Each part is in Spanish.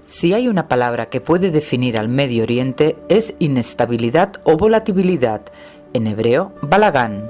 Si hay una palabra que puede definir al Medio Oriente es inestabilidad o volatilidad, en hebreo, balagán.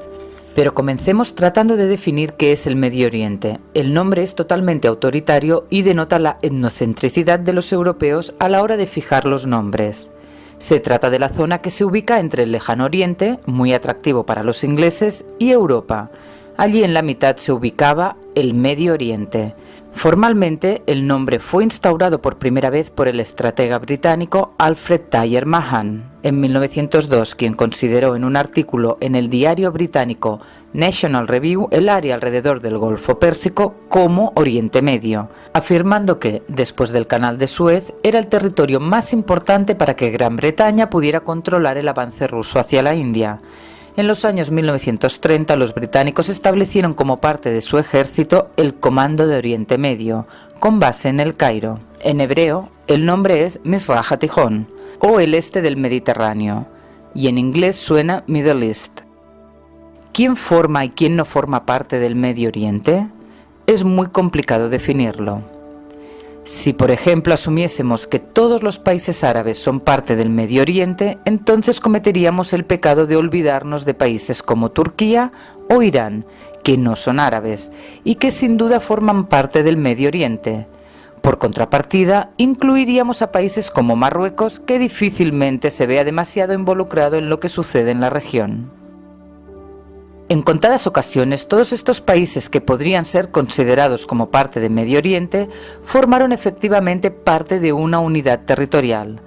Pero comencemos tratando de definir qué es el Medio Oriente. El nombre es totalmente autoritario y denota la etnocentricidad de los europeos a la hora de fijar los nombres. Se trata de la zona que se ubica entre el Lejano Oriente, muy atractivo para los ingleses, y Europa. Allí en la mitad se ubicaba el Medio Oriente. Formalmente, el nombre fue instaurado por primera vez por el estratega británico Alfred Thayer Mahan en 1902, quien consideró en un artículo en el diario británico National Review el área alrededor del Golfo Pérsico como Oriente Medio, afirmando que, después del Canal de Suez, era el territorio más importante para que Gran Bretaña pudiera controlar el avance ruso hacia la India. En los años 1930 los británicos establecieron como parte de su ejército el Comando de Oriente Medio, con base en El Cairo. En hebreo, el nombre es Mizrah HaTijon, o el este del Mediterráneo, y en inglés suena Middle East. ¿Quién forma y quién no forma parte del Medio Oriente? Es muy complicado definirlo. Si, por ejemplo, asumiésemos que todos los países árabes son parte del Medio Oriente, entonces cometeríamos el pecado de olvidarnos de países como Turquía o Irán, que no son árabes y que sin duda forman parte del Medio Oriente. Por contrapartida, incluiríamos a países como Marruecos, que difícilmente se vea demasiado involucrado en lo que sucede en la región. En contadas ocasiones, todos estos países que podrían ser considerados como parte de Medio Oriente formaron efectivamente parte de una unidad territorial.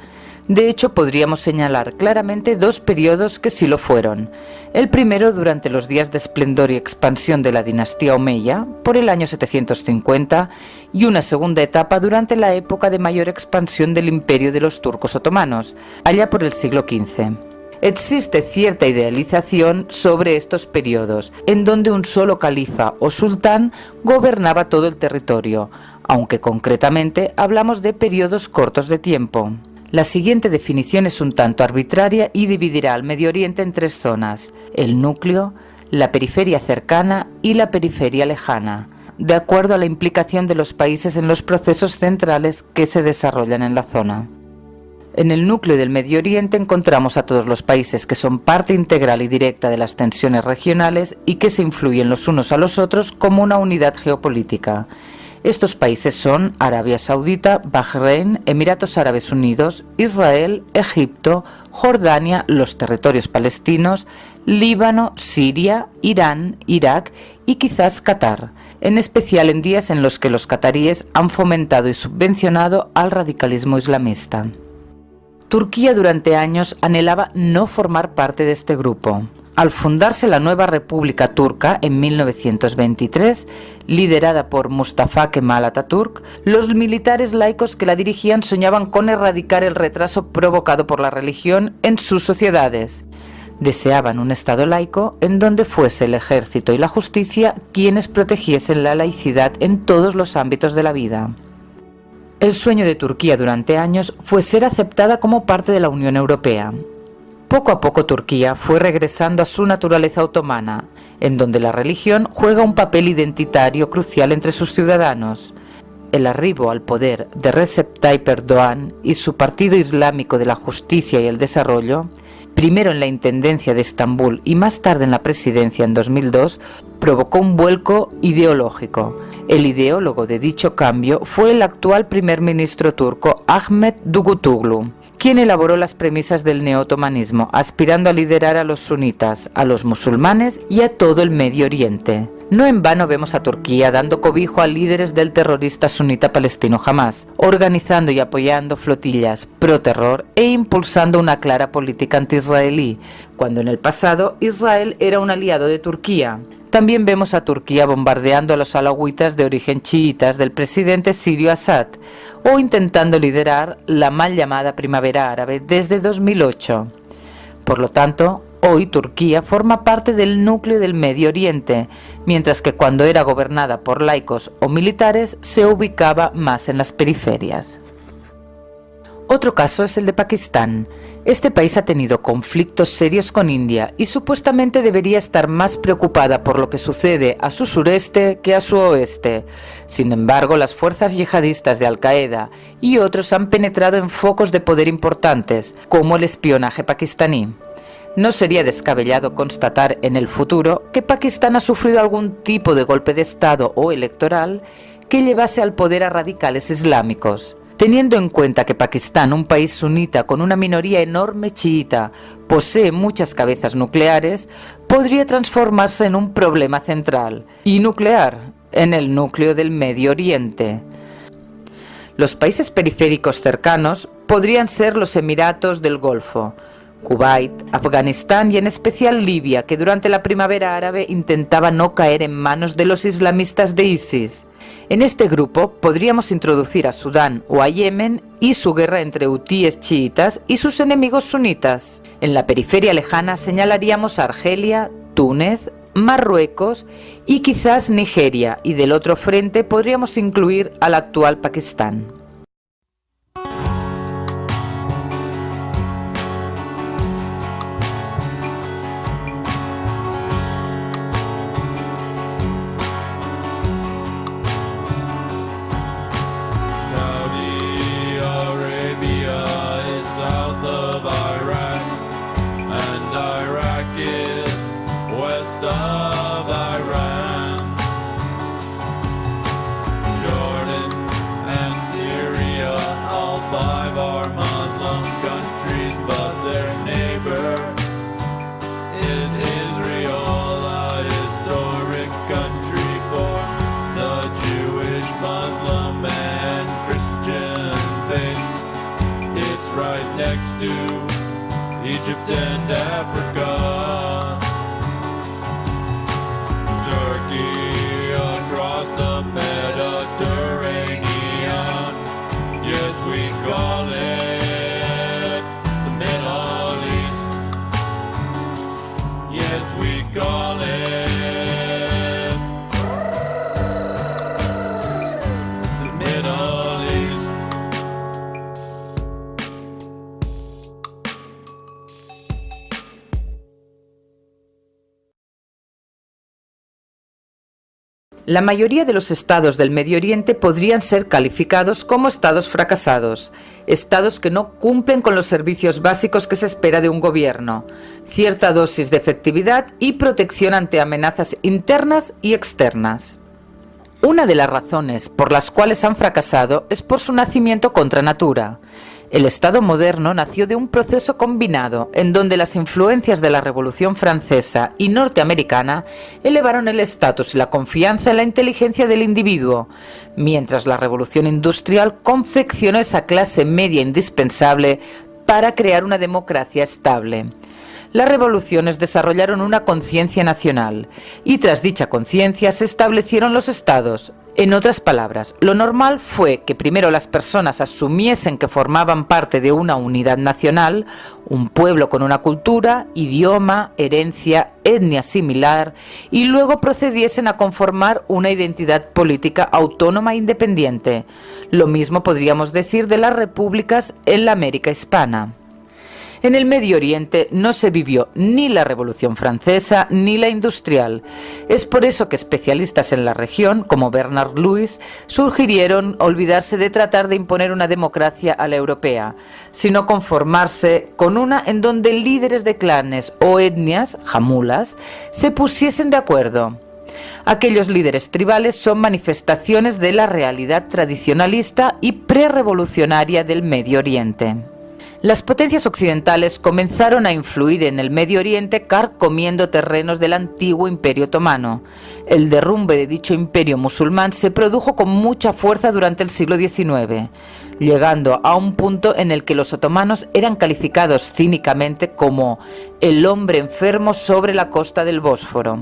De hecho, podríamos señalar claramente dos periodos que sí lo fueron. El primero durante los días de esplendor y expansión de la dinastía Omeya, por el año 750, y una segunda etapa durante la época de mayor expansión del imperio de los turcos otomanos, allá por el siglo XV. Existe cierta idealización sobre estos periodos, en donde un solo califa o sultán gobernaba todo el territorio, aunque concretamente hablamos de periodos cortos de tiempo. La siguiente definición es un tanto arbitraria y dividirá al Medio Oriente en tres zonas: el núcleo, la periferia cercana y la periferia lejana, de acuerdo a la implicación de los países en los procesos centrales que se desarrollan en la zona. En el núcleo del Medio Oriente encontramos a todos los países que son parte integral y directa de las tensiones regionales y que se influyen los unos a los otros como una unidad geopolítica. Estos países son Arabia Saudita, Bahrein, Emiratos Árabes Unidos, Israel, Egipto, Jordania, los territorios palestinos, Líbano, Siria, Irán, Irak y quizás Qatar, en especial en días en los que los cataríes han fomentado y subvencionado al radicalismo islamista. Turquía durante años anhelaba no formar parte de este grupo. Al fundarse la nueva República Turca en 1923, liderada por Mustafa Kemal Atatürk, los militares laicos que la dirigían soñaban con erradicar el retraso provocado por la religión en sus sociedades. Deseaban un Estado laico en donde fuese el ejército y la justicia quienes protegiesen la laicidad en todos los ámbitos de la vida. El sueño de Turquía durante años fue ser aceptada como parte de la Unión Europea. Poco a poco Turquía fue regresando a su naturaleza otomana, en donde la religión juega un papel identitario crucial entre sus ciudadanos. El arribo al poder de Recep Tayyip Erdoğan y su Partido Islámico de la Justicia y el Desarrollo, primero en la Intendencia de Estambul y más tarde en la presidencia en 2002, provocó un vuelco ideológico. El ideólogo de dicho cambio fue el actual primer ministro turco Ahmet Davutoglu, quien elaboró las premisas del neotomanismo, aspirando a liderar a los sunitas, a los musulmanes y a todo el Medio Oriente. No en vano vemos a Turquía dando cobijo a líderes del terrorista sunita palestino Hamás, organizando y apoyando flotillas pro-terror e impulsando una clara política anti-israelí, cuando en el pasado Israel era un aliado de Turquía. También vemos a Turquía bombardeando a los alawitas de origen chiitas del presidente sirio Assad, o intentando liderar la mal llamada Primavera Árabe desde 2008. Por lo tanto, hoy Turquía forma parte del núcleo del Medio Oriente, mientras que cuando era gobernada por laicos o militares se ubicaba más en las periferias. Otro caso es el de Pakistán. Este país ha tenido conflictos serios con India y supuestamente debería estar más preocupada por lo que sucede a su sureste que a su oeste. Sin embargo, las fuerzas yihadistas de Al-Qaeda y otros han penetrado en focos de poder importantes, como el espionaje pakistaní. No sería descabellado constatar en el futuro que Pakistán ha sufrido algún tipo de golpe de Estado o electoral que llevase al poder a radicales islámicos. Teniendo en cuenta que Pakistán, un país sunita con una minoría enorme chiita, posee muchas cabezas nucleares, podría transformarse en un problema central y nuclear en el núcleo del Medio Oriente. Los países periféricos cercanos podrían ser los Emiratos del Golfo, Kuwait, Afganistán y en especial Libia, que durante la primavera árabe intentaba no caer en manos de los islamistas de ISIS. En este grupo podríamos introducir a Sudán o a Yemen y su guerra entre hutíes chiitas y sus enemigos sunitas. En la periferia lejana señalaríamos a Argelia, Túnez, Marruecos y quizás Nigeria, y del otro frente podríamos incluir al actual Pakistán. Of Iran, Jordan and Syria, all five are Muslim countries, but their neighbor is Israel, a historic country for the Jewish, Muslim and Christian faiths. It's right next to Egypt and Africa. Across the Mediterranean, yes, we call it the Middle East. Yes, we call it the Middle East. La mayoría de los estados del Medio Oriente podrían ser calificados como estados fracasados, estados que no cumplen con los servicios básicos que se espera de un gobierno, cierta dosis de efectividad y protección ante amenazas internas y externas. Una de las razones por las cuales han fracasado es por su nacimiento contra natura. El Estado moderno nació de un proceso combinado en donde las influencias de la Revolución Francesa y norteamericana elevaron el estatus y la confianza en la inteligencia del individuo, mientras la Revolución Industrial confeccionó esa clase media indispensable para crear una democracia estable. Las revoluciones desarrollaron una conciencia nacional y tras dicha conciencia se establecieron los estados. En otras palabras, lo normal fue que primero las personas asumiesen que formaban parte de una unidad nacional, un pueblo con una cultura, idioma, herencia, etnia similar, y luego procediesen a conformar una identidad política autónoma e independiente. Lo mismo podríamos decir de las repúblicas en la América hispana. En el Medio Oriente no se vivió ni la Revolución Francesa ni la Industrial. Es por eso que especialistas en la región, como Bernard Lewis, sugirieron olvidarse de tratar de imponer una democracia a la europea, sino conformarse con una en donde líderes de clanes o etnias, jamulas, se pusiesen de acuerdo. Aquellos líderes tribales son manifestaciones de la realidad tradicionalista y prerrevolucionaria del Medio Oriente. Las potencias occidentales comenzaron a influir en el Medio Oriente carcomiendo terrenos del antiguo Imperio Otomano. El derrumbe de dicho imperio musulmán se produjo con mucha fuerza durante el siglo XIX, llegando a un punto en el que los otomanos eran calificados cínicamente como el hombre enfermo sobre la costa del Bósforo.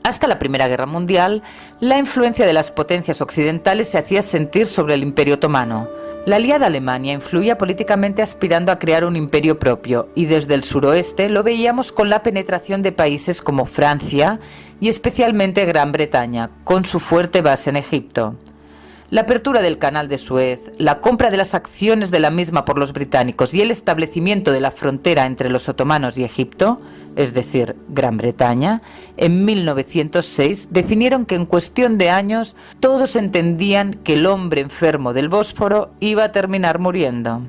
Hasta la Primera Guerra Mundial, la influencia de las potencias occidentales se hacía sentir sobre el Imperio Otomano. La aliada Alemania influía políticamente aspirando a crear un imperio propio y desde el suroeste lo veíamos con la penetración de países como Francia y especialmente Gran Bretaña, con su fuerte base en Egipto. La apertura del canal de Suez, la compra de las acciones de la misma por los británicos y el establecimiento de la frontera entre los otomanos y Egipto, es decir, Gran Bretaña, en 1906 definieron que en cuestión de años todos entendían que el hombre enfermo del Bósforo iba a terminar muriendo.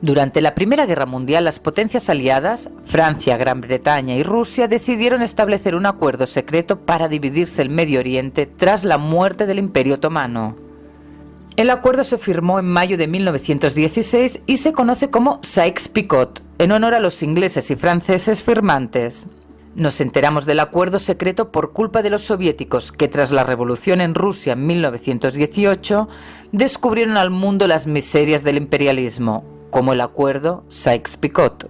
Durante la Primera Guerra Mundial, las potencias aliadas, Francia, Gran Bretaña y Rusia, decidieron establecer un acuerdo secreto para dividirse el Medio Oriente tras la muerte del Imperio Otomano. El acuerdo se firmó en mayo de 1916 y se conoce como Sykes-Picot, en honor a los ingleses y franceses firmantes. Nos enteramos del acuerdo secreto por culpa de los soviéticos, que tras la revolución en Rusia en 1918 descubrieron al mundo las miserias del imperialismo, como el acuerdo Sykes-Picot.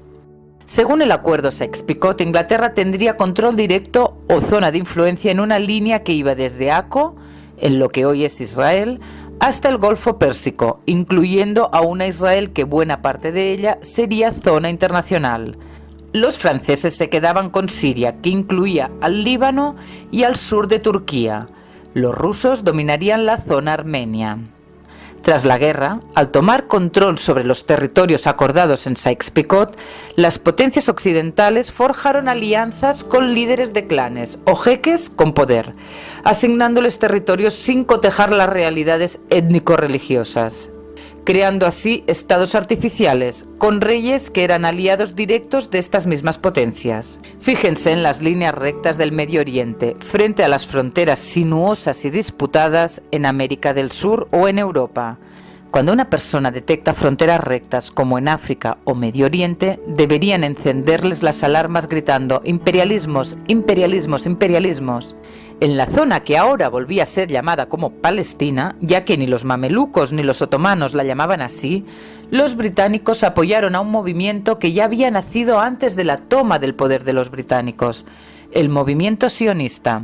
Según el acuerdo Sykes-Picot, Inglaterra tendría control directo o zona de influencia en una línea que iba desde Akko, en lo que hoy es Israel, hasta el Golfo Pérsico, incluyendo a una Israel que buena parte de ella sería zona internacional. Los franceses se quedaban con Siria, que incluía al Líbano y al sur de Turquía. Los rusos dominarían la zona armenia. Tras la guerra, al tomar control sobre los territorios acordados en Sykes-Picot, las potencias occidentales forjaron alianzas con líderes de clanes o jeques con poder, asignándoles territorios sin cotejar las realidades étnico-religiosas, creando así estados artificiales, con reyes que eran aliados directos de estas mismas potencias. Fíjense en las líneas rectas del Medio Oriente, frente a las fronteras sinuosas y disputadas en América del Sur o en Europa. Cuando una persona detecta fronteras rectas como en África o Medio Oriente, deberían encenderles las alarmas gritando «imperialismos, imperialismos, imperialismos». En la zona que ahora volvía a ser llamada como Palestina, ya que ni los mamelucos ni los otomanos la llamaban así, los británicos apoyaron a un movimiento que ya había nacido antes de la toma del poder de los británicos, el movimiento sionista.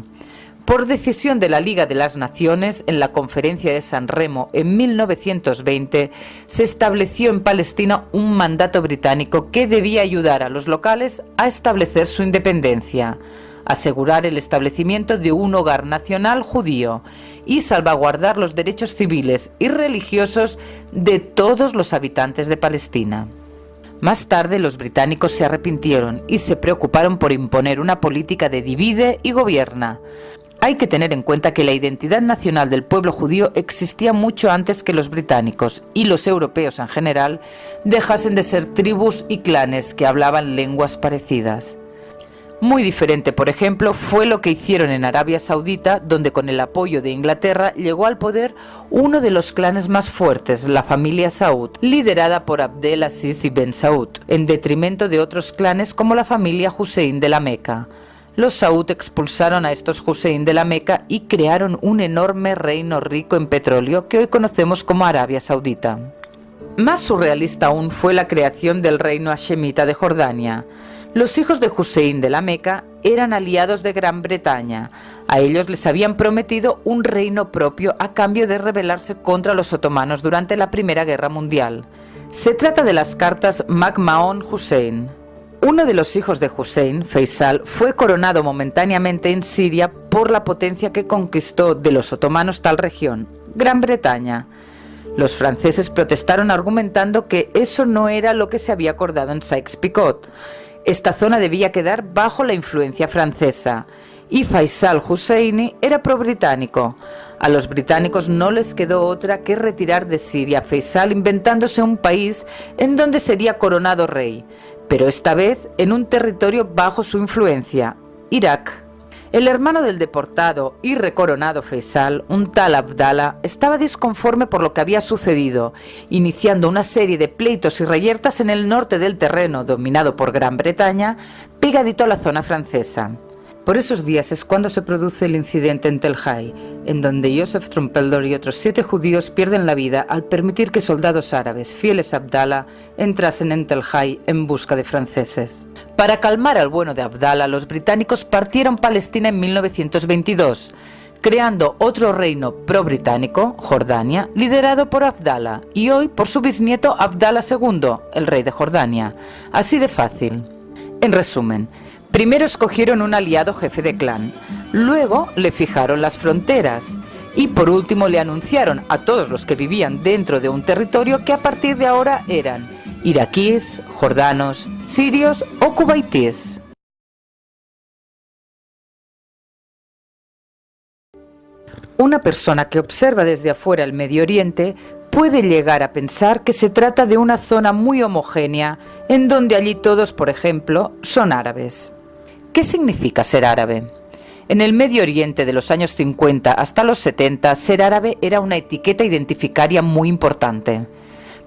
Por decisión de la Liga de las Naciones, en la Conferencia de San Remo en 1920, se estableció en Palestina un mandato británico que debía ayudar a los locales a establecer su independencia, asegurar el establecimiento de un hogar nacional judío y salvaguardar los derechos civiles y religiosos de todos los habitantes de Palestina. Más tarde los británicos se arrepintieron y se preocuparon por imponer una política de divide y gobierna. Hay que tener en cuenta que la identidad nacional del pueblo judío existía mucho antes que los británicos y los europeos en general dejasen de ser tribus y clanes que hablaban lenguas parecidas. Muy diferente, por ejemplo, fue lo que hicieron en Arabia Saudita, donde con el apoyo de Inglaterra llegó al poder uno de los clanes más fuertes, la familia Saud, liderada por Abdel Aziz ibn Saud, en detrimento de otros clanes como la familia Hussein de la Meca. Los Saud expulsaron a estos Hussein de la Meca y crearon un enorme reino rico en petróleo que hoy conocemos como Arabia Saudita. Más surrealista aún fue la creación del reino hashemita de Jordania. Los hijos de Hussein de la Meca eran aliados de Gran Bretaña. A ellos les habían prometido un reino propio a cambio de rebelarse contra los otomanos durante la Primera Guerra Mundial. Se trata de las cartas MacMahon-Hussein. Uno de los hijos de Hussein, Faisal, fue coronado momentáneamente en Siria por la potencia que conquistó de los otomanos tal región, Gran Bretaña. Los franceses protestaron argumentando que eso no era lo que se había acordado en Sykes-Picot. Esta zona debía quedar bajo la influencia francesa, y Faisal Husseini era pro-británico. A los británicos no les quedó otra que retirar de Siria a Faisal, inventándose un país en donde sería coronado rey, pero esta vez en un territorio bajo su influencia, Irak. El hermano del deportado y recoronado Faisal, un tal Abdallah, estaba disconforme por lo que había sucedido, iniciando una serie de pleitos y reyertas en el norte del terreno, dominado por Gran Bretaña, pegadito a la zona francesa. Por esos días es cuando se produce el incidente en Tel Hai, en donde Joseph Trumpeldor y otros 7 judíos pierden la vida al permitir que soldados árabes fieles a Abdallah entrasen en Tel Hai en busca de franceses. Para calmar al bueno de Abdallah, los británicos partieron Palestina en 1922, creando otro reino pro-británico, Jordania, liderado por Abdallah, y hoy por su bisnieto Abdallah II, el rey de Jordania. Así de fácil. En resumen, primero escogieron un aliado jefe de clan, luego le fijaron las fronteras Y por último le anunciaron a todos los que vivían dentro de un territorio que a partir de ahora eran iraquíes, jordanos, sirios o cubaitíes. Una persona que observa desde afuera el Medio Oriente puede llegar a pensar que se trata de una zona muy homogénea, en donde allí todos, por ejemplo, son árabes. ¿Qué significa ser árabe? En el Medio Oriente de los años 50 hasta los 70, ser árabe era una etiqueta identificaria muy importante.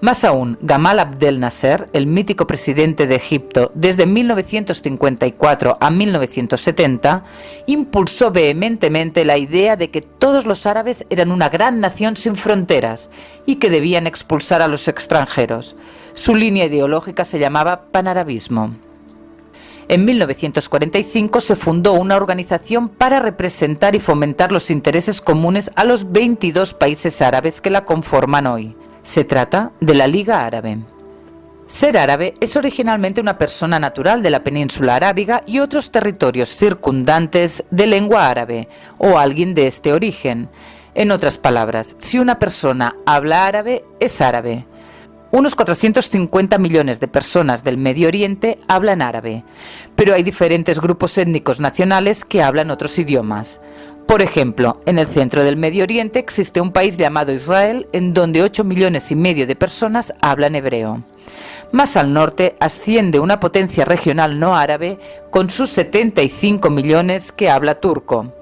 Más aún, Gamal Abdel Nasser, el mítico presidente de Egipto desde 1954 a 1970, impulsó vehementemente la idea de que todos los árabes eran una gran nación sin fronteras y que debían expulsar a los extranjeros. Su línea ideológica se llamaba panarabismo. En 1945 se fundó una organización para representar y fomentar los intereses comunes a los 22 países árabes que la conforman hoy. Se trata de la Liga Árabe. Ser árabe es originalmente una persona natural de la península arábiga y otros territorios circundantes de lengua árabe, o alguien de este origen. En otras palabras, si una persona habla árabe, es árabe. Unos 450 millones de personas del Medio Oriente hablan árabe, pero hay diferentes grupos étnicos nacionales que hablan otros idiomas. Por ejemplo, en el centro del Medio Oriente existe un país llamado Israel, en donde 8,5 millones de personas hablan hebreo. Más al norte asciende una potencia regional no árabe con sus 75 millones que habla turco.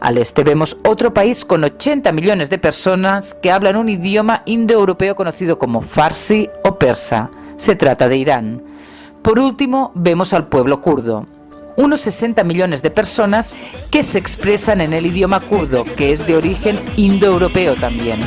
Al este vemos otro país con 80 millones de personas que hablan un idioma indoeuropeo conocido como farsi o persa. Se trata de Irán. Por último, vemos al pueblo kurdo. Unos 60 millones de personas que se expresan en el idioma kurdo, que es de origen indoeuropeo también.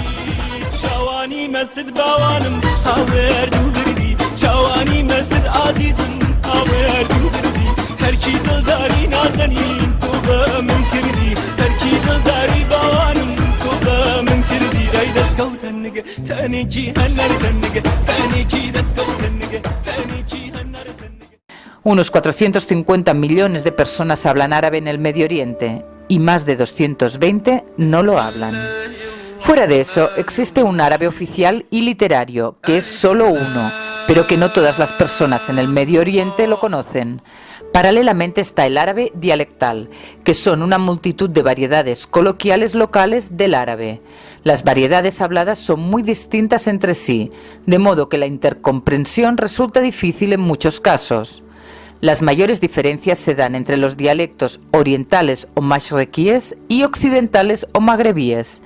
Unos 450 millones de personas hablan árabe en el Medio Oriente y más de 220 no lo hablan. Fuera de eso, existe un árabe oficial y literario, que es solo uno, pero que no todas las personas en el Medio Oriente lo conocen. Paralelamente está el árabe dialectal, que son una multitud de variedades coloquiales locales del árabe. Las variedades habladas son muy distintas entre sí, de modo que la intercomprensión resulta difícil en muchos casos. Las mayores diferencias se dan entre los dialectos orientales o mashrequíes y occidentales o magrebíes.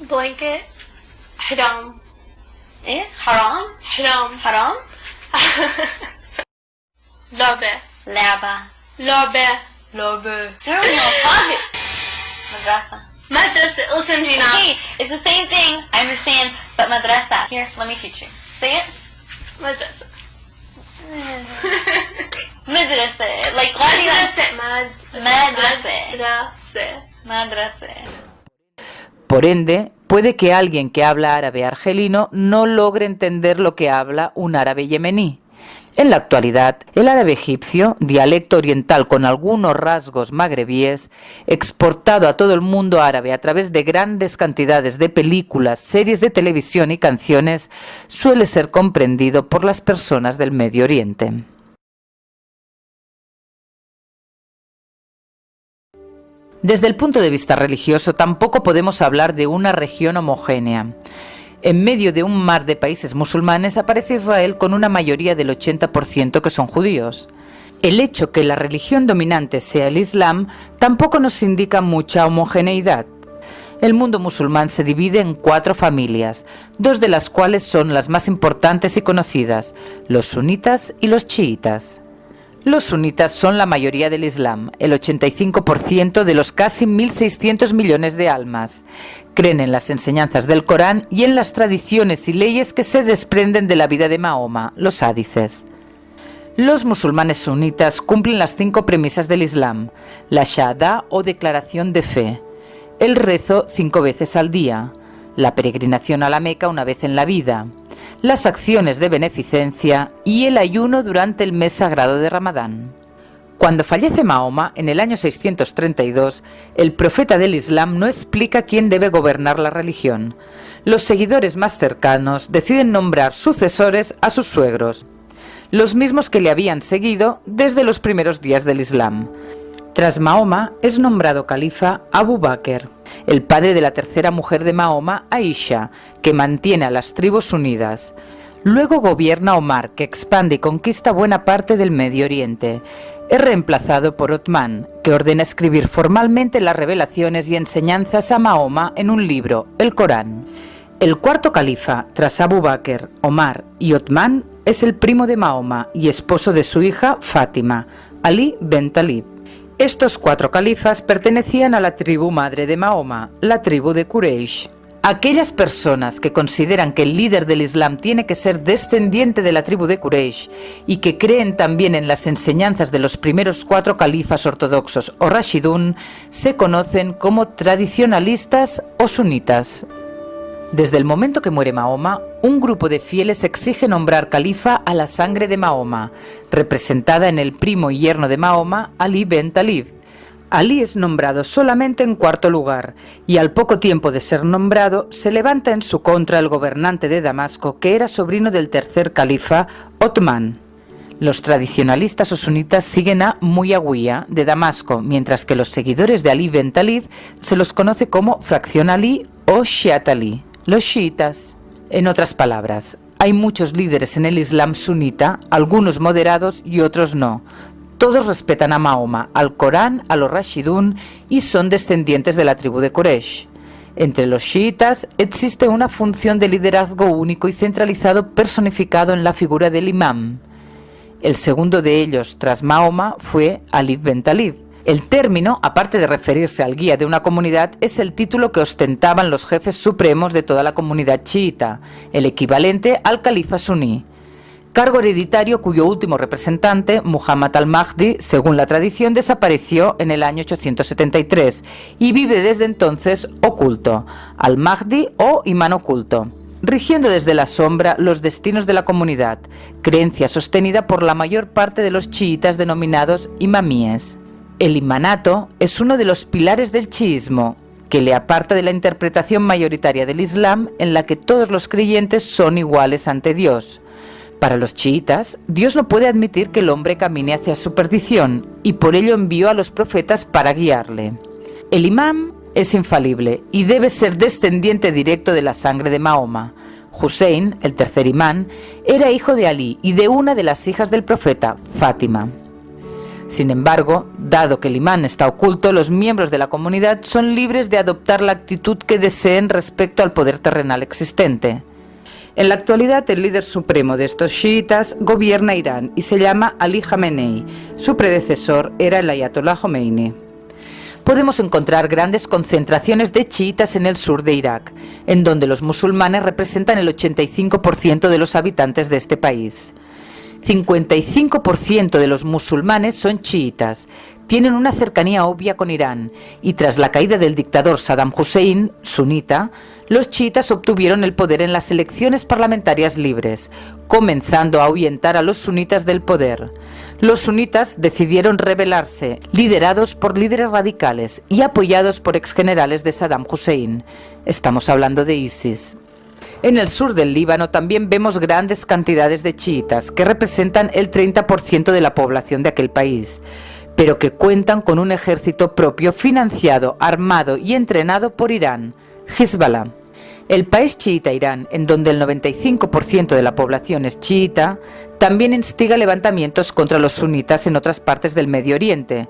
Blanket. Haram. ايه حرام حرام. حرام لعبة. لعبة لعبة. لعبة سوري حاجة مدرسة مدرسة. Listen to me now. Okay, it's the same thing, I understand, but madrasa. Here, let me teach you. Say it. مدرسة. مدرسة. Like, why do you مدرسة. مدرسة. مدرسة. Por ende, puede que alguien que habla árabe argelino no logre entender lo que habla un árabe yemení. En la actualidad, el árabe egipcio, dialecto oriental con algunos rasgos magrebíes, exportado a todo el mundo árabe a través de grandes cantidades de películas, series de televisión y canciones, suele ser comprendido por las personas del Medio Oriente. Desde el punto de vista religioso, tampoco podemos hablar de una región homogénea. En medio de un mar de países musulmanes aparece Israel con una mayoría del 80% que son judíos. El hecho que la religión dominante sea el Islam tampoco nos indica mucha homogeneidad. El mundo musulmán se divide en 4 familias, 2 de las cuales son las más importantes y conocidas, los sunitas y los chiitas. Los sunitas son la mayoría del Islam, el 85% de los casi 1.600 millones de almas. Creen en las enseñanzas del Corán y en las tradiciones y leyes que se desprenden de la vida de Mahoma, los hadices. Los musulmanes sunitas cumplen las 5 premisas del Islam: la shahada o declaración de fe, el rezo 5 veces al día, la peregrinación a la Meca una vez en la vida, las acciones de beneficencia y el ayuno durante el mes sagrado de Ramadán. Cuando fallece Mahoma, en el año 632, el profeta del Islam no explica quién debe gobernar la religión. Los seguidores más cercanos deciden nombrar sucesores a sus suegros, los mismos que le habían seguido desde los primeros días del Islam. Tras Mahoma es nombrado califa Abu Bakr, el padre de la tercera mujer de Mahoma, Aisha, que mantiene a las tribus unidas. Luego gobierna Omar, que expande y conquista buena parte del Medio Oriente. Es reemplazado por Othman, que ordena escribir formalmente las revelaciones y enseñanzas a Mahoma en un libro, el Corán. El cuarto califa, tras Abu Bakr, Omar y Othman, es el primo de Mahoma y esposo de su hija Fátima, Ali ben Talib. Estos 4 califas pertenecían a la tribu madre de Mahoma, la tribu de Quraysh. Aquellas personas que consideran que el líder del Islam tiene que ser descendiente de la tribu de Quraysh y que creen también en las enseñanzas de los primeros 4 califas ortodoxos o Rashidun se conocen como tradicionalistas o sunitas. Desde el momento que muere Mahoma, un grupo de fieles exige nombrar califa a la sangre de Mahoma, representada en el primo y yerno de Mahoma, Ali ben Talib. Ali es nombrado solamente en 4.º lugar, y al poco tiempo de ser nombrado, se levanta en su contra el gobernante de Damasco, que era sobrino del tercer califa, Othman. Los tradicionalistas o sunitas siguen a Muawiyah de Damasco, mientras que los seguidores de Ali ben Talib se los conoce como fracción Ali o Shiat Ali, los chiitas. En otras palabras, hay muchos líderes en el Islam sunita, algunos moderados y otros no. Todos respetan a Mahoma, al Corán, a los Rashidun y son descendientes de la tribu de Quraysh. Entre los chiitas existe una función de liderazgo único y centralizado personificado en la figura del imam. El segundo de ellos, tras Mahoma, fue Ali ben Talib. El término, aparte de referirse al guía de una comunidad, es el título que ostentaban los jefes supremos de toda la comunidad chiita, el equivalente al califa suní. Cargo hereditario cuyo último representante, Muhammad al-Mahdi, según la tradición, desapareció en el año 873 y vive desde entonces oculto, al-Mahdi o imán oculto, rigiendo desde la sombra los destinos de la comunidad, creencia sostenida por la mayor parte de los chiitas denominados imamíes. El imanato es uno de los pilares del chiismo, que le aparta de la interpretación mayoritaria del Islam en la que todos los creyentes son iguales ante Dios. Para los chiitas, Dios no puede admitir que el hombre camine hacia su perdición y por ello envió a los profetas para guiarle. El imam es infalible y debe ser descendiente directo de la sangre de Mahoma. Hussein, el tercer imán, era hijo de Ali y de una de las hijas del profeta, Fátima. Sin embargo, dado que el imán está oculto, los miembros de la comunidad son libres de adoptar la actitud que deseen respecto al poder terrenal existente. En la actualidad, el líder supremo de estos chiitas gobierna Irán y se llama Ali Khamenei. Su predecesor era el Ayatollah Khomeini. Podemos encontrar grandes concentraciones de chiitas en el sur de Irak, en donde los musulmanes representan el 85% de los habitantes de este país. 55% de los musulmanes son chiitas, tienen una cercanía obvia con Irán y tras la caída del dictador Saddam Hussein, sunita, los chiitas obtuvieron el poder en las elecciones parlamentarias libres, comenzando a ahuyentar a los sunitas del poder. Los sunitas decidieron rebelarse, liderados por líderes radicales y apoyados por exgenerales de Saddam Hussein. Estamos hablando de ISIS. En el sur del Líbano también vemos grandes cantidades de chiitas, que representan el 30% de la población de aquel país, pero que cuentan con un ejército propio financiado, armado y entrenado por Irán, Hezbollah. El país chiita Irán, en donde el 95% de la población es chiita, también instiga levantamientos contra los sunitas en otras partes del Medio Oriente,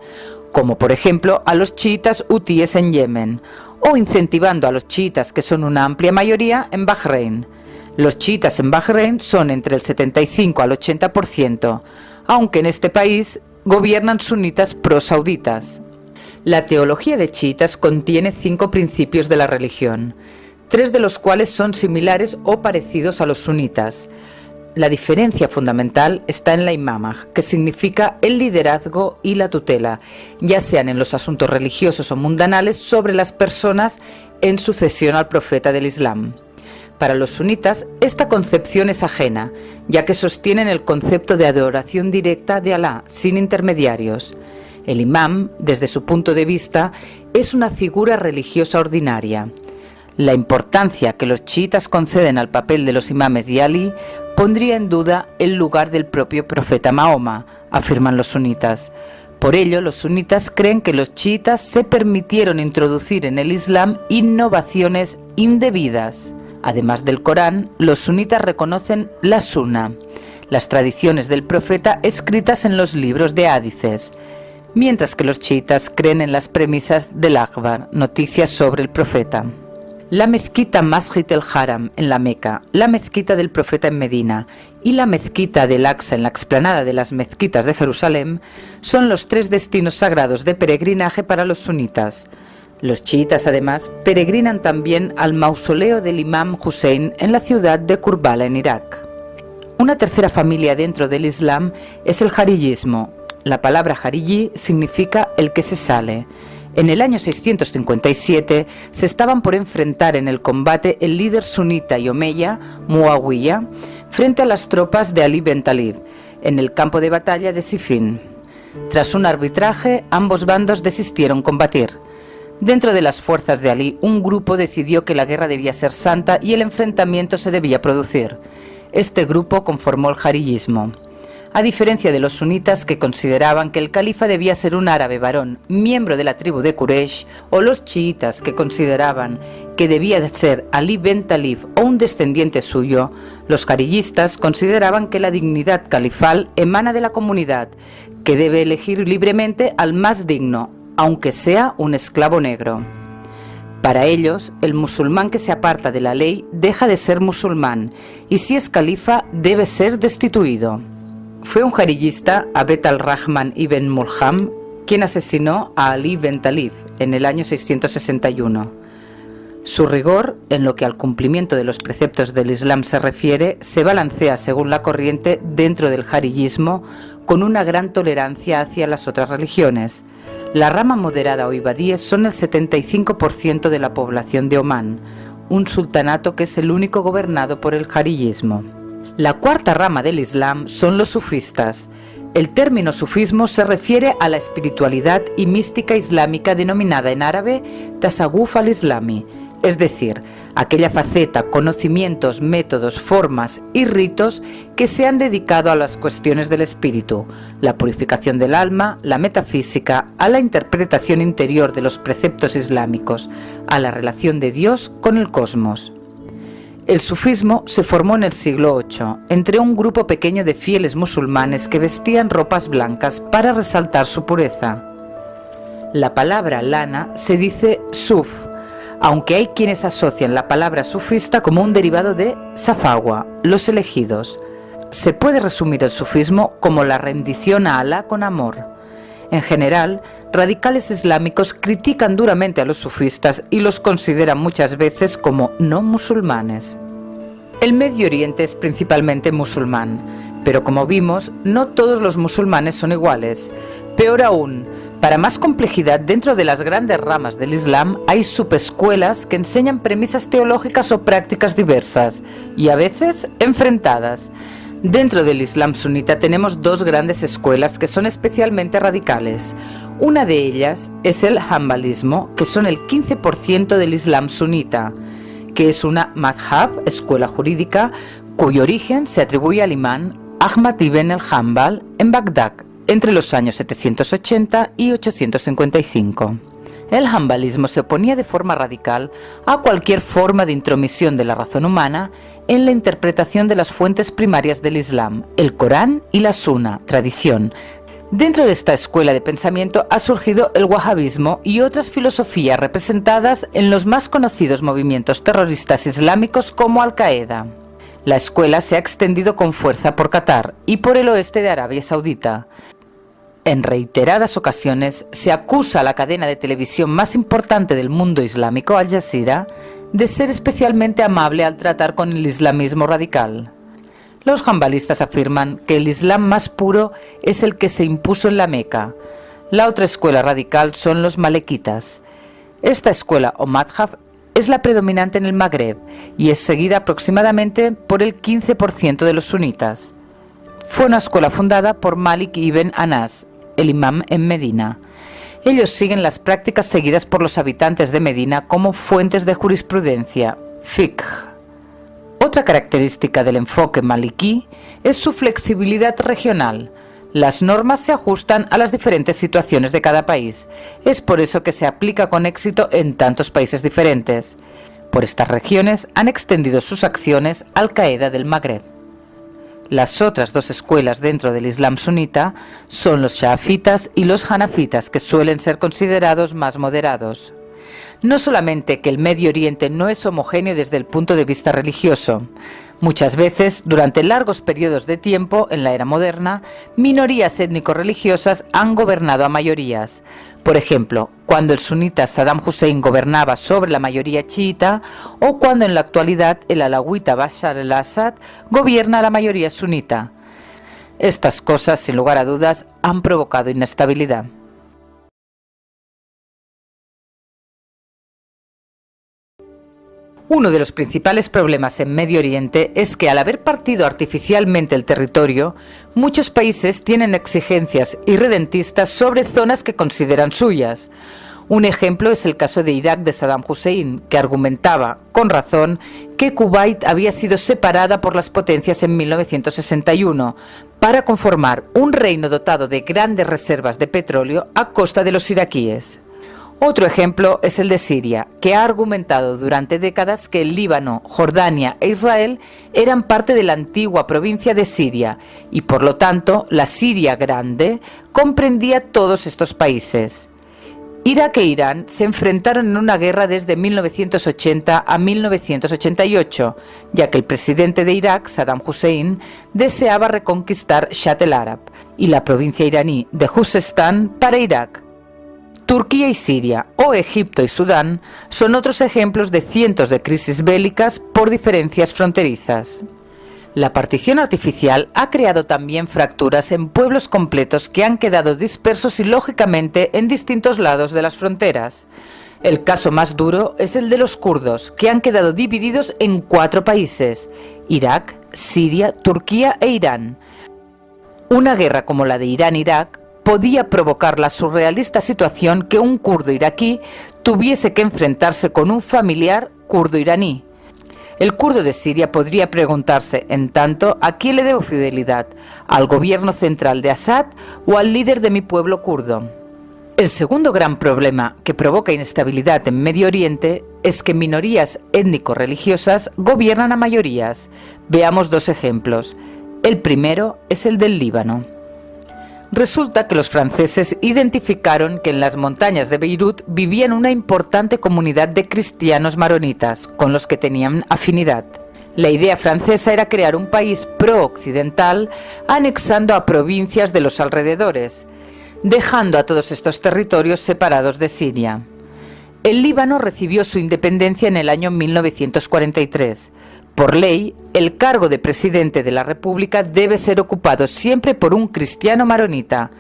como por ejemplo a los chiitas hutíes en Yemen, o incentivando a los chiitas, que son una amplia mayoría, en Bahrein. Los chiitas en Bahrein son entre el 75 al 80%, aunque en este país gobiernan sunitas prosauditas. La teología de chiitas contiene 5 principios de la religión, 3 de los cuales son similares o parecidos a los sunitas. La diferencia fundamental está en la imamah, que significa el liderazgo y la tutela, ya sean en los asuntos religiosos o mundanales sobre las personas en sucesión al profeta del Islam. Para los sunitas, esta concepción es ajena, ya que sostienen el concepto de adoración directa de Alá, sin intermediarios. El imam, desde su punto de vista, es una figura religiosa ordinaria. La importancia que los chiitas conceden al papel de los imames y Ali pondría en duda el lugar del propio profeta Mahoma, afirman los sunitas. Por ello, los sunitas creen que los chiitas se permitieron introducir en el Islam innovaciones indebidas. Además del Corán, los sunitas reconocen la Sunna, las tradiciones del profeta escritas en los libros de hadices, mientras que los chiitas creen en las premisas del Akhbar, noticias sobre el profeta. La mezquita Masjid el-Haram en la Meca, la mezquita del profeta en Medina y la mezquita del Aqsa en la explanada de las mezquitas de Jerusalén son los 3 destinos sagrados de peregrinaje para los sunitas. Los chiitas, además, peregrinan también al mausoleo del imam Hussein en la ciudad de Kurbala, en Irak. Una tercera familia dentro del Islam es el jariyismo. La palabra jariyí significa el que se sale. En el año 657 se estaban por enfrentar en el combate el líder sunita y omeya, Muawiyah, frente a las tropas de Ali ben Talib, en el campo de batalla de Sifín. Tras un arbitraje, ambos bandos desistieron combatir. Dentro de las fuerzas de Ali, un grupo decidió que la guerra debía ser santa y el enfrentamiento se debía producir. Este grupo conformó el jariyismo. A diferencia de los sunitas, que consideraban que el califa debía ser un árabe varón, miembro de la tribu de Quraysh, o los chiitas, que consideraban que debía de ser Ali ben Talib o un descendiente suyo, los jariyistas consideraban que la dignidad califal emana de la comunidad, que debe elegir libremente al más digno, aunque sea un esclavo negro. Para ellos, el musulmán que se aparta de la ley deja de ser musulmán, y si es califa debe ser destituido. Fue un jariyista, Abed al-Rahman ibn Mulham, quien asesinó a Ali ben Talib en el año 661. Su rigor, en lo que al cumplimiento de los preceptos del Islam se refiere, se balancea según la corriente dentro del jariyismo con una gran tolerancia hacia las otras religiones. La rama moderada o ibadíes son el 75% de la población de Omán, un sultanato que es el único gobernado por el jariyismo. La cuarta rama del Islam son los sufistas. El término sufismo se refiere a la espiritualidad y mística islámica denominada en árabe tasawuf al-islami, es decir, aquella faceta, conocimientos, métodos, formas y ritos que se han dedicado a las cuestiones del espíritu, la purificación del alma, la metafísica, a la interpretación interior de los preceptos islámicos, a la relación de Dios con el cosmos. El sufismo se formó en el siglo VIII, entre un grupo pequeño de fieles musulmanes que vestían ropas blancas para resaltar su pureza. La palabra lana se dice suf, aunque hay quienes asocian la palabra sufista como un derivado de safawa, los elegidos. Se puede resumir el sufismo como la rendición a Alá con amor. En general, radicales islámicos critican duramente a los sufistas y los consideran muchas veces como no musulmanes. El Medio Oriente es principalmente musulmán, pero como vimos, no todos los musulmanes son iguales. Peor aún, para más complejidad, dentro de las grandes ramas del Islam hay subescuelas que enseñan premisas teológicas o prácticas diversas, y a veces enfrentadas. Dentro del Islam sunita tenemos 2 grandes escuelas que son especialmente radicales. Una de ellas es el hanbalismo, que son el 15% del Islam sunita, que es una madhab, escuela jurídica, cuyo origen se atribuye al imán Ahmad ibn al-Hanbal en Bagdad, entre los años 780 y 855. El hanbalismo se oponía de forma radical a cualquier forma de intromisión de la razón humana en la interpretación de las fuentes primarias del Islam, el Corán y la Sunna, tradición. Dentro de esta escuela de pensamiento ha surgido el wahabismo y otras filosofías representadas en los más conocidos movimientos terroristas islámicos como Al-Qaeda. La escuela se ha extendido con fuerza por Qatar y por el oeste de Arabia Saudita. En reiteradas ocasiones se acusa a la cadena de televisión más importante del mundo islámico, Al Jazeera, de ser especialmente amable al tratar con el islamismo radical. Los hanbalistas afirman que el islam más puro es el que se impuso en la Meca. La otra escuela radical son los malequitas. Esta escuela o madhab es la predominante en el Magreb y es seguida aproximadamente por el 15% de los sunitas. Fue una escuela fundada por Malik ibn Anas, el imam en Medina. Ellos siguen las prácticas seguidas por los habitantes de Medina como fuentes de jurisprudencia, fiqh. Otra característica del enfoque malikí es su flexibilidad regional. Las normas se ajustan a las diferentes situaciones de cada país. Es por eso que se aplica con éxito en tantos países diferentes. Por estas regiones han extendido sus acciones Al-Qaeda del Magreb. Las otras dos escuelas dentro del Islam sunita son los shafitas y los hanafitas, que suelen ser considerados más moderados. No solamente que el Medio Oriente no es homogéneo desde el punto de vista religioso. Muchas veces, durante largos periodos de tiempo, en la era moderna, minorías étnico-religiosas han gobernado a mayorías. Por ejemplo, cuando el sunita Saddam Hussein gobernaba sobre la mayoría chiita, o cuando en la actualidad el alawita Bashar al-Assad gobierna a la mayoría sunita. Estas cosas, sin lugar a dudas, han provocado inestabilidad. Uno de los principales problemas en Medio Oriente es que al haber partido artificialmente el territorio, muchos países tienen exigencias irredentistas sobre zonas que consideran suyas. Un ejemplo es el caso de Irak de Saddam Hussein, que argumentaba, con razón, que Kuwait había sido separada por las potencias en 1961 para conformar un reino dotado de grandes reservas de petróleo a costa de los iraquíes. Otro ejemplo es el de Siria, que ha argumentado durante décadas que el Líbano, Jordania e Israel eran parte de la antigua provincia de Siria y por lo tanto la Siria Grande comprendía todos estos países. Irak e Irán se enfrentaron en una guerra desde 1980 a 1988, ya que el presidente de Irak, Saddam Hussein, deseaba reconquistar Shat el-Arab y la provincia iraní de Juzestán para Irak. Turquía y Siria, o Egipto y Sudán, son otros ejemplos de cientos de crisis bélicas por diferencias fronterizas. La partición artificial ha creado también fracturas en pueblos completos que han quedado dispersos ilógicamente en distintos lados de las fronteras. El caso más duro es el de los kurdos, que han quedado divididos en 4 países: Irak, Siria, Turquía e Irán. Una guerra como la de Irán-Irak podía provocar la surrealista situación que un kurdo iraquí tuviese que enfrentarse con un familiar kurdo iraní. El kurdo de Siria podría preguntarse, en tanto, ¿a quién le debo fidelidad? ¿Al gobierno central de Assad o al líder de mi pueblo kurdo? El segundo gran problema que provoca inestabilidad en Medio Oriente es que minorías étnico-religiosas gobiernan a mayorías. Veamos 2 ejemplos. El primero es el del Líbano. Resulta que los franceses identificaron que en las montañas de Beirut vivían una importante comunidad de cristianos maronitas, con los que tenían afinidad. La idea francesa era crear un país pro-occidental anexando a provincias de los alrededores, dejando a todos estos territorios separados de Siria. El Líbano recibió su independencia en el año 1943. Por ley, el cargo de presidente de la República debe ser ocupado siempre por un cristiano maronita,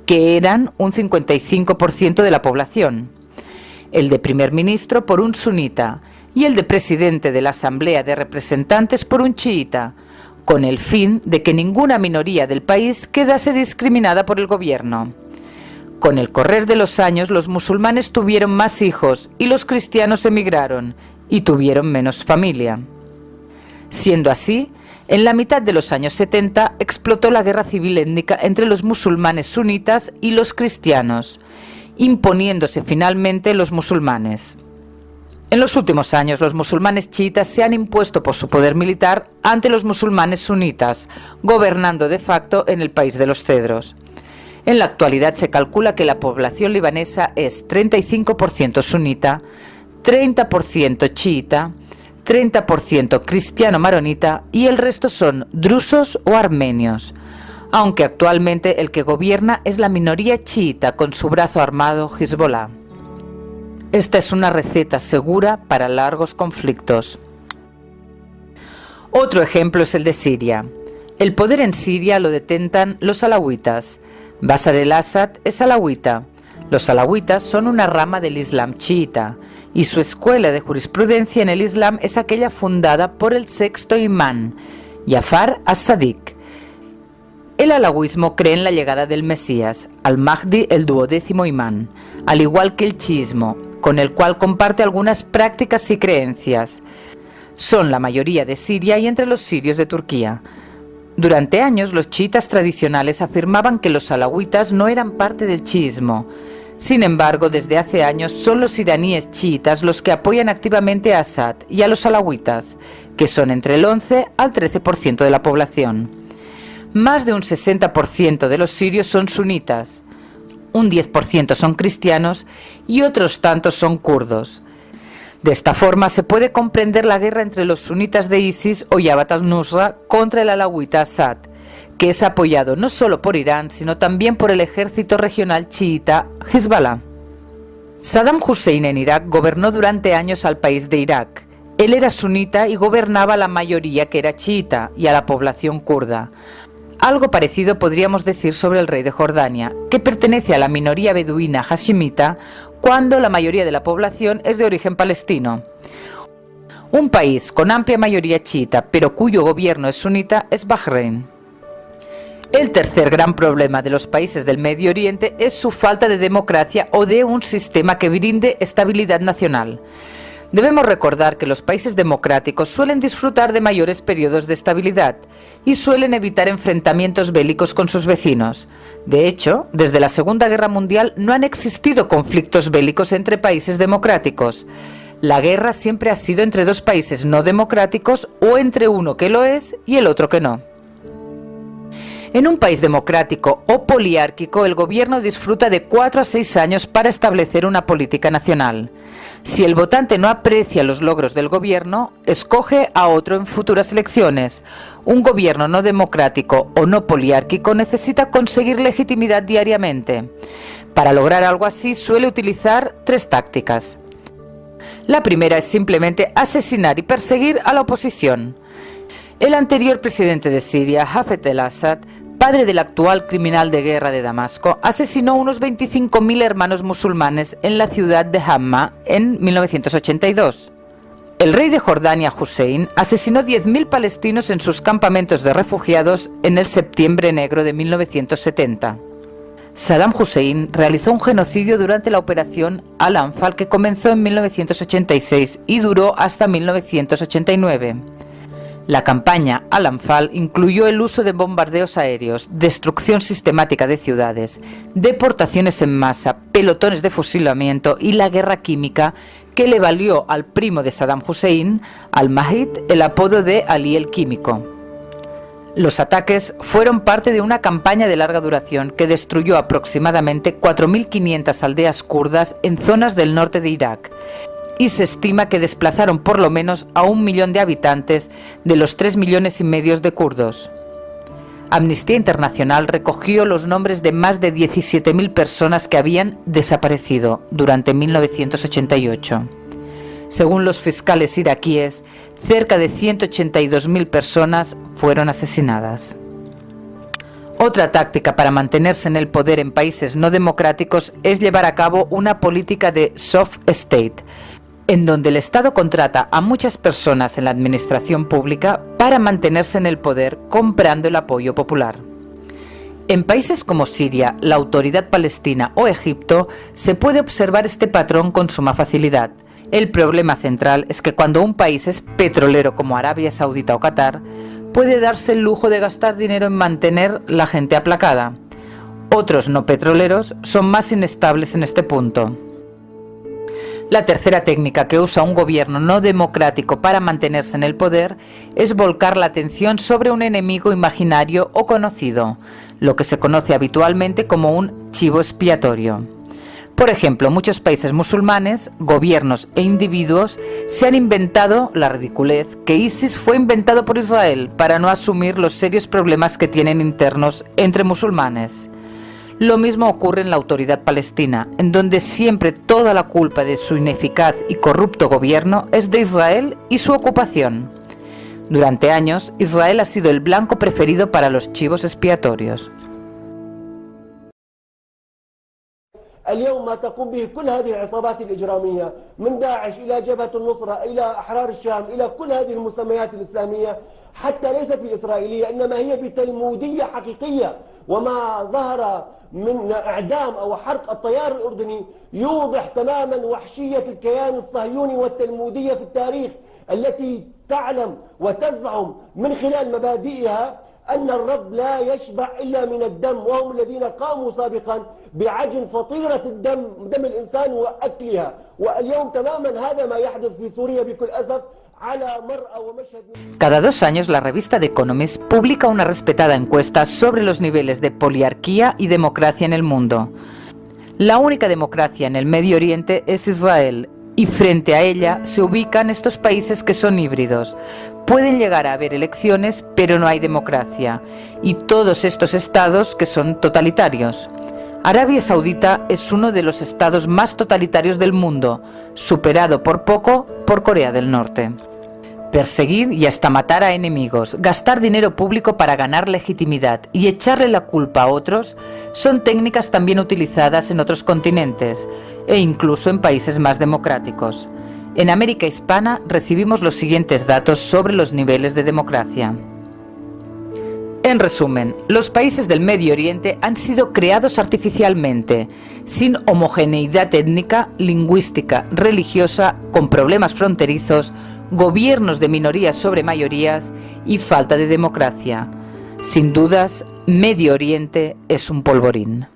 que eran un 55% de la población, el de primer ministro por un sunita y el de presidente de la Asamblea de Representantes por un chiita, con el fin de que ninguna minoría del país quedase discriminada por el gobierno. Con el correr de los años, los musulmanes tuvieron más hijos y los cristianos emigraron y tuvieron menos familia. Siendo así, en la mitad de los años 70 explotó la guerra civil étnica entre los musulmanes sunitas y los cristianos, imponiéndose finalmente los musulmanes. En los últimos años, los musulmanes chiitas se han impuesto por su poder militar ante los musulmanes sunitas, gobernando de facto en el país de los cedros. En la actualidad se calcula que la población libanesa es 35% sunita, 30% chiita, 30% cristiano maronita y el resto son drusos o armenios, aunque actualmente el que gobierna es la minoría chiita con su brazo armado Hezbollah. Esta es una receta segura para largos conflictos. Otro ejemplo es el de Siria. El poder en Siria lo detentan los alawitas. Bashar el-Assad es alawita. Los alawitas son una rama del Islam chiita y su escuela de jurisprudencia en el Islam es aquella fundada por el sexto imán, Jafar as-Sadiq. El alawismo cree en la llegada del Mesías, al-Mahdi, el 12º imán, al igual que el chiismo, con el cual comparte algunas prácticas y creencias. Son la mayoría de Siria y entre los sirios de Turquía. Durante años los chiitas tradicionales afirmaban que los alawitas no eran parte del chiismo. Sin embargo, desde hace años son los iraníes chiitas los que apoyan activamente a Assad y a los alawitas, que son entre el 11 al 13% de la población. Más de un 60% de los sirios son sunitas, un 10% son cristianos y otros tantos son kurdos. De esta forma se puede comprender la guerra entre los sunitas de ISIS o Jabhat al-Nusra contra el alawita Assad, que es apoyado no solo por Irán, sino también por el ejército regional chiita Hezbollah. Saddam Hussein en Irak gobernó durante años al país de Irak. Él era sunita y gobernaba a la mayoría que era chiita y a la población kurda. Algo parecido podríamos decir sobre el rey de Jordania, que pertenece a la minoría beduina hashimita cuando la mayoría de la población es de origen palestino. Un país con amplia mayoría chiita, pero cuyo gobierno es sunita, es Bahrein. El tercer gran problema de los países del Medio Oriente es su falta de democracia o de un sistema que brinde estabilidad nacional. Debemos recordar que los países democráticos suelen disfrutar de mayores periodos de estabilidad y suelen evitar enfrentamientos bélicos con sus vecinos. De hecho, desde la Segunda Guerra Mundial no han existido conflictos bélicos entre países democráticos. La guerra siempre ha sido entre dos países no democráticos o entre uno que lo es y el otro que no. En un país democrático o poliárquico, el gobierno disfruta de 4 a 6 años para establecer una política nacional. Si el votante no aprecia los logros del gobierno, escoge a otro en futuras elecciones. Un gobierno no democrático o no poliárquico necesita conseguir legitimidad diariamente. Para lograr algo así suele utilizar 3 tácticas. La primera es simplemente asesinar y perseguir a la oposición. El anterior presidente de Siria, Hafez el-Assad, padre del actual criminal de guerra de Damasco, asesinó unos 25.000 hermanos musulmanes en la ciudad de Hamma en 1982. El rey de Jordania, Hussein, asesinó 10.000 palestinos en sus campamentos de refugiados en el Septiembre Negro de 1970. Saddam Hussein realizó un genocidio durante la operación Al-Anfal que comenzó en 1986 y duró hasta 1989. La campaña Al-Anfal incluyó el uso de bombardeos aéreos, destrucción sistemática de ciudades, deportaciones en masa, pelotones de fusilamiento y la guerra química que le valió al primo de Saddam Hussein, al-Mahdi, el apodo de Ali el Químico. Los ataques fueron parte de una campaña de larga duración que destruyó aproximadamente 4.500 aldeas kurdas en zonas del norte de Irak, y se estima que desplazaron por lo menos a 1 millón de habitantes de los 3,5 millones de kurdos. Amnistía Internacional recogió los nombres de más de 17.000 personas que habían desaparecido durante 1988. Según los fiscales iraquíes, cerca de 182.000 personas fueron asesinadas. Otra táctica para mantenerse en el poder en países no democráticos es llevar a cabo una política de soft state, en donde el Estado contrata a muchas personas en la administración pública para mantenerse en el poder comprando el apoyo popular. En países como Siria, la Autoridad Palestina o Egipto se puede observar este patrón con suma facilidad. El problema central es que cuando un país es petrolero como Arabia Saudita o Qatar, puede darse el lujo de gastar dinero en mantener la gente aplacada. Otros no petroleros son más inestables en este punto. La tercera técnica que usa un gobierno no democrático para mantenerse en el poder es volcar la atención sobre un enemigo imaginario o conocido, lo que se conoce habitualmente como un chivo expiatorio. Por ejemplo, muchos países musulmanes, gobiernos e individuos se han inventado la ridiculez que ISIS fue inventado por Israel para no asumir los serios problemas que tienen internos entre musulmanes. Lo mismo ocurre en la Autoridad Palestina, en donde siempre toda la culpa de su ineficaz y corrupto gobierno es de Israel y su ocupación. Durante años, Israel ha sido el blanco preferido para los chivos expiatorios. اليوم ما تقوم به كل هذه العصابات الإجرامية من داعش إلى جبهة النصرة إلى أحرار الشام إلى كل هذه المسميات الإسلامية حتى ليست بإسرائيلية إنما هي بتلمودية حقيقية. وما ظهر من إعدام أو حرق الطيار الأردني يوضح تماما وحشية الكيان الصهيوني والتلمودية في التاريخ التي تعلم وتزعم من خلال مبادئها أن الرب لا يشبع إلا من الدم وهم الذين قاموا سابقا بعجن فطيرة دم الإنسان وأكلها. واليوم تماما هذا ما يحدث في سوريا بكل أسف. Cada 2 años la revista The Economist publica una respetada encuesta sobre los niveles de poliarquía y democracia en el mundo. La única democracia en el Medio Oriente es Israel, y frente a ella se ubican estos países que son híbridos. Pueden llegar a haber elecciones, pero no hay democracia, y todos estos estados que son totalitarios. Arabia Saudita es uno de los estados más totalitarios del mundo, superado por poco por Corea del Norte. Perseguir y hasta matar a enemigos, gastar dinero público para ganar legitimidad y echarle la culpa a otros son técnicas también utilizadas en otros continentes e incluso en países más democráticos. En América Hispana recibimos los siguientes datos sobre los niveles de democracia. En resumen, los países del Medio Oriente han sido creados artificialmente, sin homogeneidad étnica, lingüística, religiosa, con problemas fronterizos, gobiernos de minorías sobre mayorías y falta de democracia. Sin dudas, Medio Oriente es un polvorín.